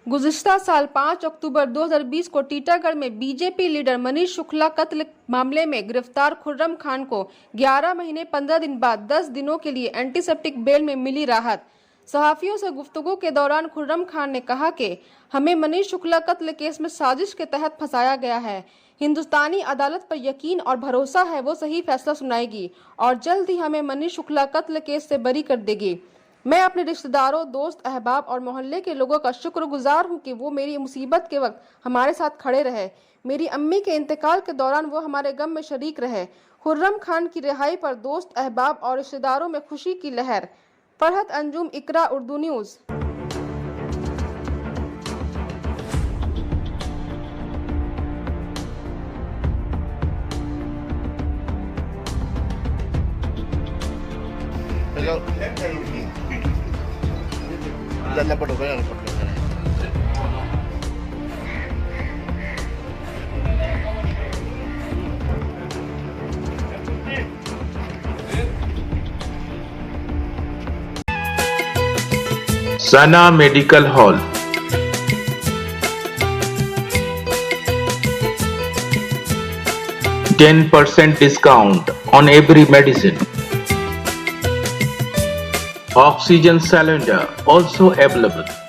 गुज़िश्ता साल 5 अक्टूबर 2020 को टीटागढ़ में बीजेपी लीडर मनीष शुक्ला कत्ल मामले में गिरफ्तार खुर्रम खान को 11 महीने 15 दिन बाद 10 दिनों के लिए एंटीसेप्टिक बेल में मिली राहत। सहाफियों से गुफ्तगू के दौरान खुर्रम खान ने कहा कि हमें मनीष शुक्ला कत्ल केस में साजिश के तहत फंसाया गया है। हिंदुस्तानी अदालत पर यकीन और भरोसा है वो सही फैसला सुनाएगी और जल्द ही हमें मनीष शुक्ला कत्ल केस से बरी कर देगी। मैं अपने रिश्तेदारों, दोस्त, अहबाब और मोहल्ले के लोगों का शुक्रगुजार हूं कि वो मेरी मुसीबत के वक्त हमारे साथ खड़े रहे। मेरी अम्मी के इंतकाल के दौरान वो हमारे गम में शरीक रहे। खुर्रम खान की रिहाई पर दोस्त, अहबाब और रिश्तेदारों में खुशी की लहर। Farhat Anjum, Iqra, Urdu news. Sana Medical Hall. %10 discount on every medicine. Oxygen cylinder also available.